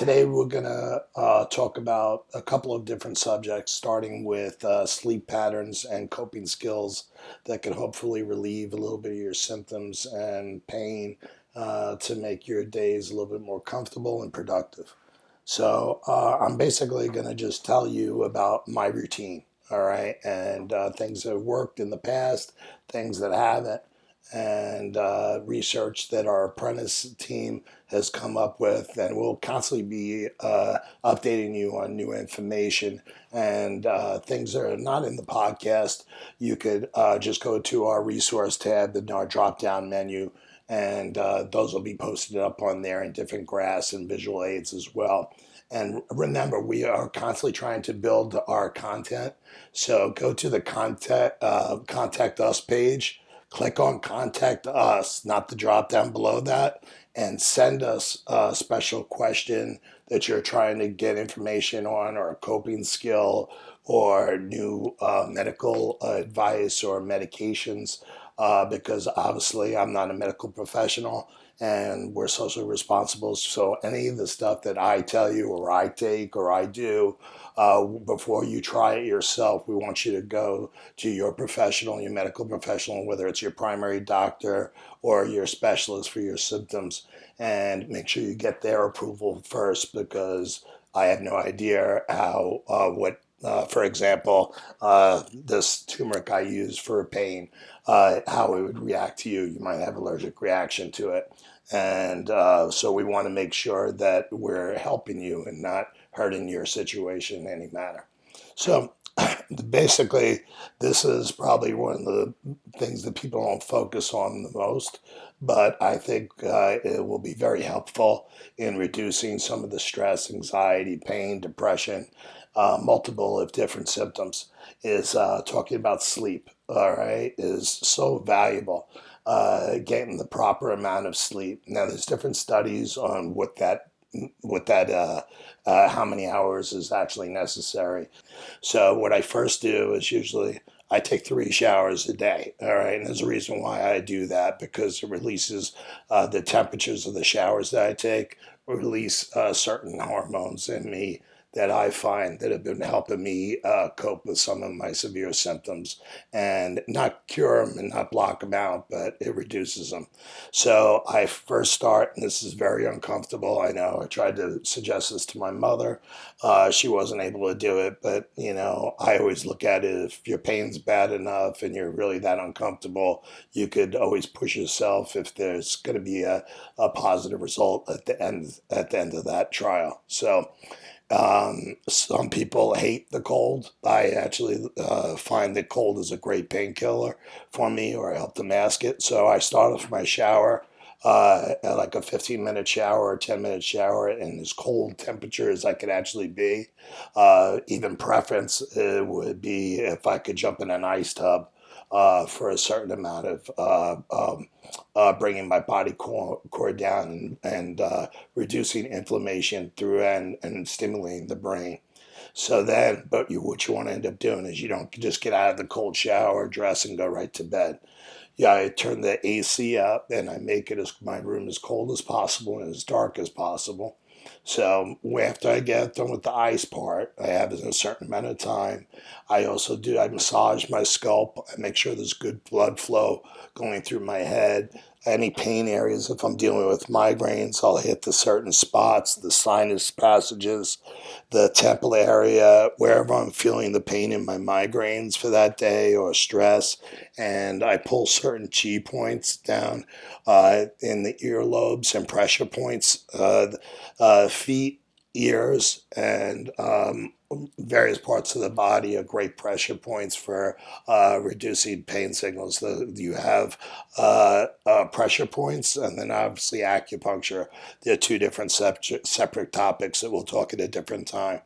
Today we're going to talk about a couple of different subjects, starting with sleep patterns and coping skills that can hopefully relieve a little bit of your symptoms and pain to make your days a little bit more comfortable and productive. So I'm basically going to just tell you about my routine, all right, and things that have worked in the past, things that haven't, and research that our apprentice team has come up with, and we'll constantly be updating you on new information and things that are not in the podcast. You could just go to our resource tab in our drop down menu, and those will be posted up on there in different graphs and visual aids as well. And remember, we are constantly trying to build our content. So go to the contact us page, click on contact us, not the drop down below that, and send us a special question that you're trying to get information on, or a coping skill, or new medical advice or medications, because obviously I'm not a medical professional and we're socially responsible. So any of the stuff that I tell you or I take or I do, before you try it yourself, we want you to go to your professional, your medical professional, whether it's your primary doctor or your specialist for your symptoms, and make sure you get their approval first, because I have no idea how, for example, this turmeric I use for pain, how it would react to you. You might have allergic reaction to it. And so we want to make sure that we're helping you and not hurting your situation in any manner. So basically, this is probably one of the things that people don't focus on the most, but I think it will be very helpful in reducing some of the stress, anxiety, pain, depression, multiple of different symptoms. Is talking about sleep, all right, is so valuable. Getting the proper amount of sleep. Now, there's different studies on how many hours is actually necessary. So what I first do is usually I take 3 showers a day. All right, and there's a reason why I do that, because it releases the temperatures of the showers that I take release certain hormones in me that I find that have been helping me cope with some of my severe symptoms, and not cure them and not block them out, but it reduces them. So I first start, and this is very uncomfortable, I know. I tried to suggest this to my mother. She wasn't able to do it, but I always look at it, if your pain's bad enough and you're really that uncomfortable, you could always push yourself if there's going to be a positive result at the end of that trial. So some people hate the cold. I actually find that cold is a great painkiller for me, or I help to mask it. So I start off my shower at like a 15-minute shower or 10-minute shower in as cold temperature as I could actually be. Even preference would be if I could jump in an ice tub for a certain amount of bringing my body core down, and reducing inflammation through, and stimulating the brain. So then, what you want to end up doing is you don't just get out of the cold shower, dress, and go right to bed. Yeah, I turn the AC up and I make my room as cold as possible and as dark as possible. So after I get done with the ice part, I have a certain amount of time. I massage my scalp. I make sure there's good blood flow going through my head. Any pain areas, if I'm dealing with migraines, I'll hit the certain spots, the sinus passages, the temple area, wherever I'm feeling the pain in my migraines for that day or stress. And I pull certain chi points down in the earlobes, and pressure points, feet, ears, and various parts of the body are great pressure points for reducing pain signals. You have pressure points, and then obviously acupuncture. They're two different separate topics that we'll talk at a different time.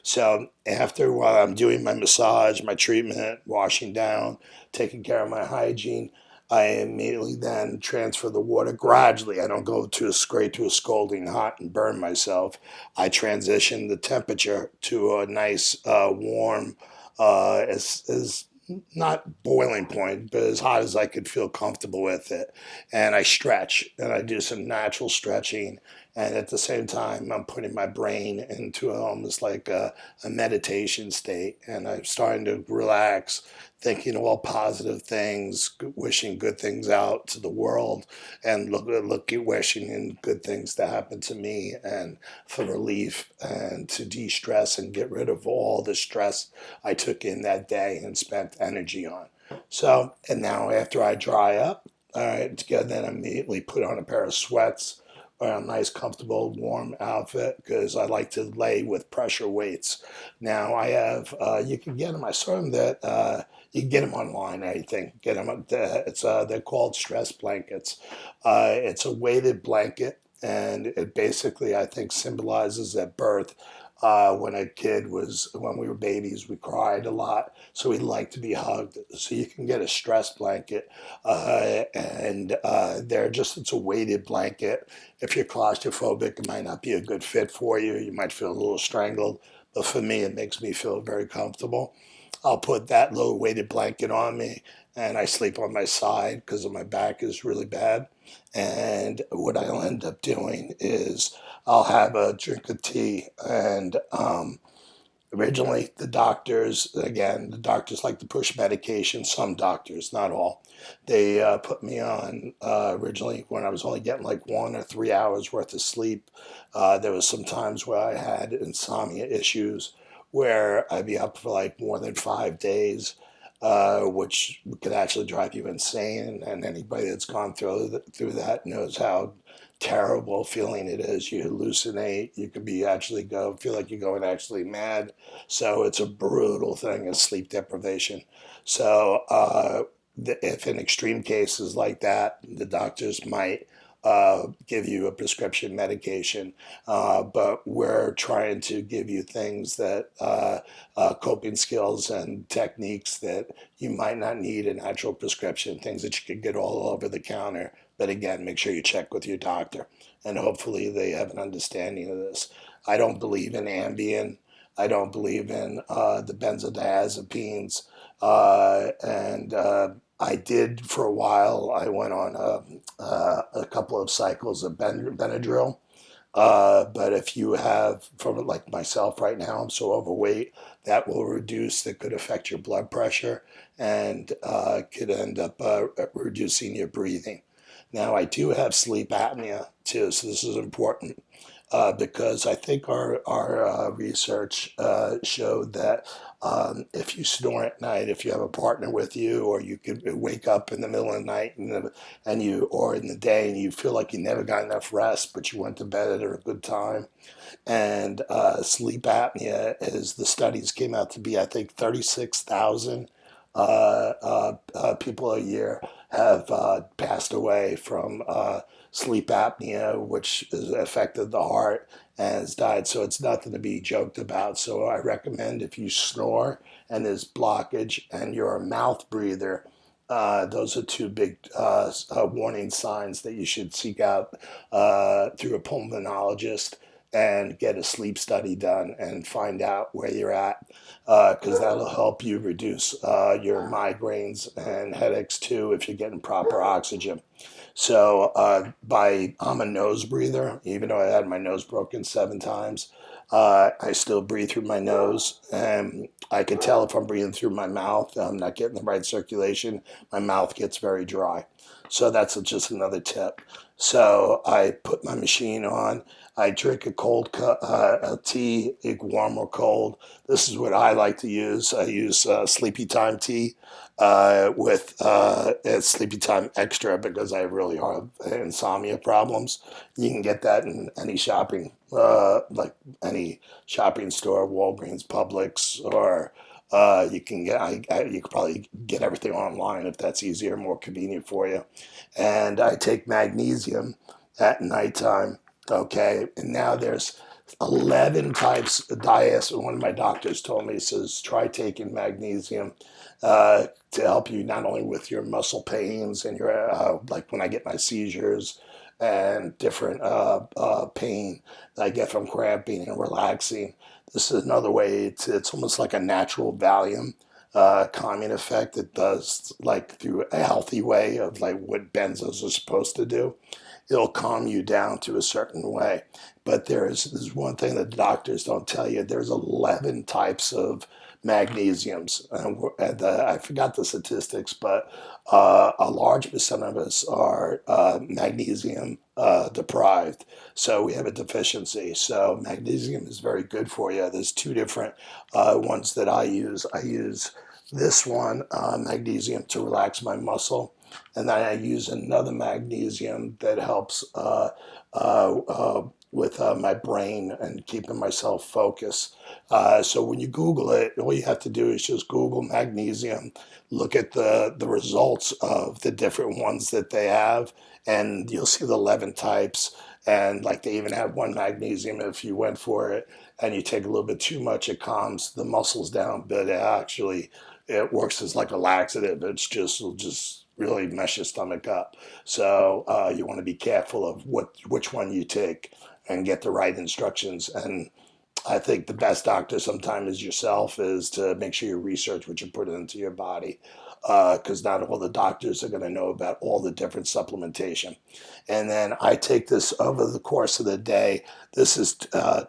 So after, while I'm doing my massage, my treatment, washing down, taking care of my hygiene, I immediately then transfer the water gradually. I don't go straight to a scalding hot and burn myself. I transition the temperature to a nice warm, as not boiling point, but as hot as I could feel comfortable with it. And I stretch and I do some natural stretching. And at the same time, I'm putting my brain into almost like a meditation state. And I'm starting to relax, thinking all positive things, wishing good things out to the world, and wishing in good things to happen to me and for relief and to de stress and get rid of all the stress I took in that day and spent energy on. So, and now after I dry up, all right, then I immediately put on a pair of sweats or a nice, comfortable, warm outfit because I like to lay with pressure weights. Now I have, you can get them. I saw them that you can get them online. I think get them. They're called stress blankets. It's a weighted blanket, and it basically I think symbolizes at birth when we were babies, we cried a lot, so we like to be hugged. So you can get a stress blanket, and it's a weighted blanket. If you're claustrophobic, it might not be a good fit for you. You might feel a little strangled, but for me, it makes me feel very comfortable. I'll put that little weighted blanket on me, and I sleep on my side because my back is really bad. And what I'll end up doing is I'll have a drink of tea. And originally, the doctors like to push medication. Some doctors, not all. They put me on originally when I was only getting like 1 or 3 hours worth of sleep. There was some times where I had insomnia issues where I'd be up for like more than 5 days, which could actually drive you insane. And anybody that's gone through that knows how terrible feeling it is. You hallucinate. You could be actually feel like you're going actually mad. So it's a brutal thing, is sleep deprivation. So if in extreme cases like that, the doctors might give you a prescription medication, but we're trying to give you things that coping skills and techniques that you might not need a natural prescription, things that you could get all over the counter. But again, make sure you check with your doctor, and hopefully they have an understanding of this. I don't believe in Ambien. I don't believe in the benzodiazepines, and I did for a while. I went on a couple of cycles of Benadryl. But if you have, from like myself right now, I'm so overweight, that could affect your blood pressure and could end up reducing your breathing. Now, I do have sleep apnea too, so this is important because I think our research showed that if you snore at night, if you have a partner with you, or you could wake up in the middle of the night or in the day and you feel like you never got enough rest, but you went to bed at a good time. And sleep apnea the studies came out to be, I think, 36,000 people a year have passed away from sleep apnea, which has affected the heart and has died. So it's nothing to be joked about. So I recommend if you snore and there's blockage and you're a mouth breather, those are two big warning signs that you should seek out through a pulmonologist and get a sleep study done and find out where you're at, because that'll help you reduce your migraines and headaches too if you're getting proper oxygen. So I'm a nose breather, even though I had my nose broken 7 times. I still breathe through my nose, and I can tell if I'm breathing through my mouth. I'm not getting the right circulation. My mouth gets very dry. So that's just another tip. So I put my machine on. I drink a tea, warm or cold. This is what I like to use. I use Sleepy Time tea with Sleepy Time Extra because I have really hard insomnia problems. You can get that in any like any shopping store, Walgreens, Publix, or you can you could probably get everything online if that's easier, more convenient for you. And I take magnesium at nighttime. Okay, and now there's 11 types of diets. One of my doctors told me, he says, try taking magnesium to help you not only with your muscle pains and your, like when I get my seizures and different pain that I get from cramping and relaxing. This is another way it's almost like a natural Valium. calming effect. It does like through a healthy way of like what benzos are supposed to do. It'll calm you down to a certain way. But there's one thing that doctors don't tell you. There's 11 types of magnesiums. I forgot the statistics, but a large percent of us are magnesium deprived. So we have a deficiency. So magnesium is very good for you. There's two different ones that I use. I use this one, magnesium, to relax my muscle. And then I use another magnesium that helps with my brain and keeping myself focused. So when you Google it, all you have to do is just Google magnesium, look at the results of the different ones that they have, and you'll see the 11 types. And like they even have one magnesium, if you went for it and you take a little bit too much, it calms the muscles down, but it works as like a laxative. It'll just really mess your stomach up. So you want to be careful of which one you take and get the right instructions. And I think the best doctor sometimes is yourself, is to make sure you research what you put into your body, because not all the doctors are going to know about all the different supplementation. And then I take this over the course of the day. This is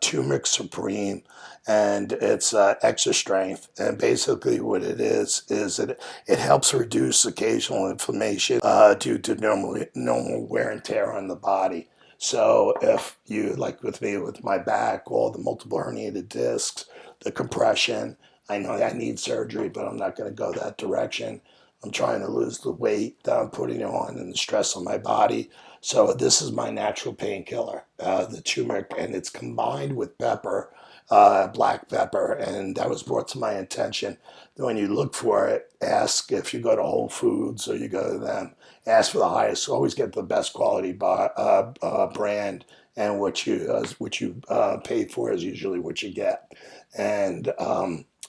Turmeric Supreme, and it's extra strength. And basically what it is it helps reduce occasional inflammation due to normal wear and tear on the body. So if you, like with me, with my back, all the multiple herniated discs, the compression, I know I need surgery, but I'm not going to go that direction. I'm trying to lose the weight that I'm putting on and the stress on my body. So this is my natural painkiller, the turmeric, and it's combined with pepper, black pepper, and that was brought to my attention. When you look for it, ask if you go to Whole Foods or you go to them, ask for the highest. Always get the best quality brand, and what you pay for is usually what you get. And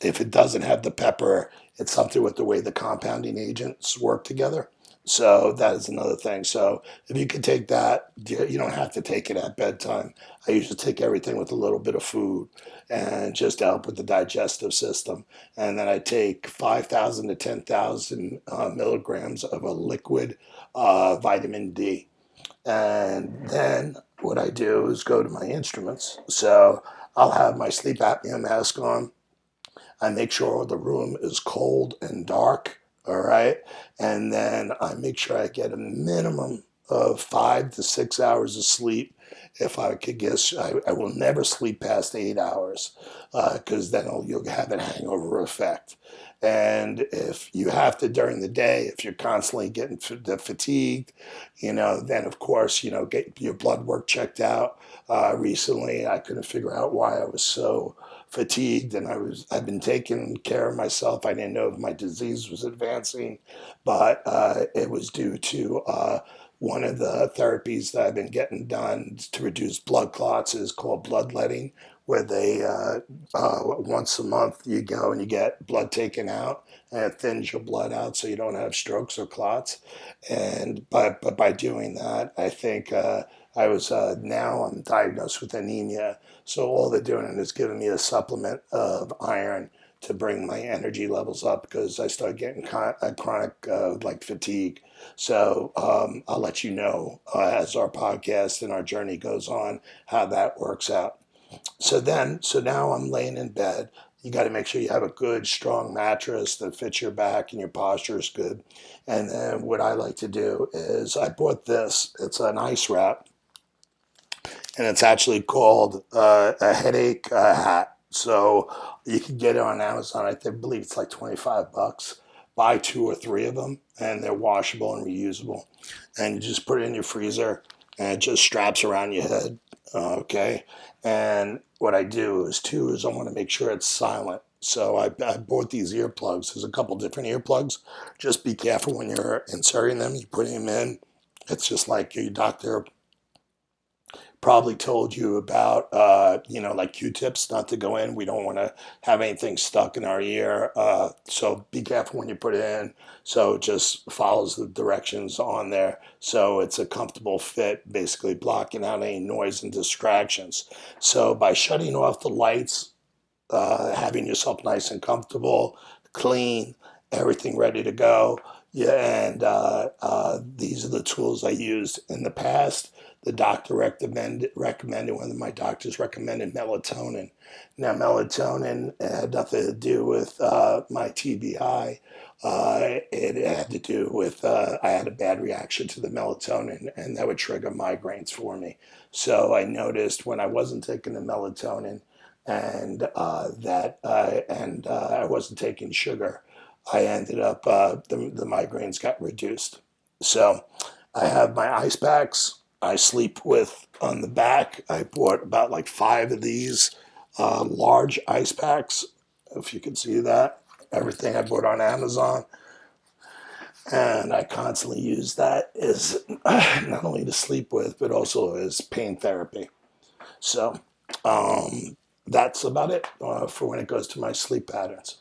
if it doesn't have the pepper, it's something with the way the compounding agents work together. So that is another thing. So if you can take that, you don't have to take it at bedtime. I usually take everything with a little bit of food, and just to help with the digestive system. And then I take 5,000 to 10,000 milligrams of a liquid vitamin D. And then what I do is go to my instruments. So I'll have my sleep apnea mask on. I make sure the room is cold and dark, all right? And then I make sure I get a minimum of 5 to 6 hours of sleep. If I could guess, I will never sleep past 8 hours, because then you'll have a hangover effect. And if you have to during the day, if you're constantly getting fatigued, then of course, get your blood work checked out. Recently, I couldn't figure out why I was so fatigued, and I've been taking care of myself. I didn't know if my disease was advancing, but it was due to one of the therapies that I've been getting done to reduce blood clots is called bloodletting, where they once a month you go and you get blood taken out, and it thins your blood out so you don't have strokes or clots. And but by doing that, I think now I'm diagnosed with anemia. So all they're doing is giving me a supplement of iron to bring my energy levels up, because I started getting chronic like fatigue. So I'll let you know as our podcast and our journey goes on how that works out. So now I'm laying in bed. You got to make sure you have a good, strong mattress that fits your back and your posture is good. And then what I like to do is I bought this. It's an ice wrap, and it's actually called a headache hat. So you can get it on Amazon. Believe it's like $25. Buy 2 or 3 of them, and they're washable and reusable. And you just put it in your freezer, and it just straps around your head. Okay. And what I do is I want to make sure it's silent. So I bought these earplugs. There's a couple different earplugs. Just be careful when you're inserting them. You put them in. It's just like your doctor probably told you about, like Q-tips, not to go in. We don't want to have anything stuck in our ear. So be careful when you put it in. So it just follows the directions on there. So it's a comfortable fit, basically blocking out any noise and distractions. So by shutting off the lights, having yourself nice and comfortable, clean, everything ready to go. Yeah, and these are the tools I used in the past. The doctor recommended, one of my doctors recommended melatonin. Now, melatonin had nothing to do with my TBI. It had to do with I had a bad reaction to the melatonin, and that would trigger migraines for me. So I noticed when I wasn't taking the melatonin, and I wasn't taking sugar, I ended up the migraines got reduced. So I have my ice packs. I sleep with on the back. I bought about like 5 of these large ice packs, if you can see that. Everything I bought on Amazon, and I constantly use that as not only to sleep with, but also as pain therapy. So that's about it for when it goes to my sleep patterns.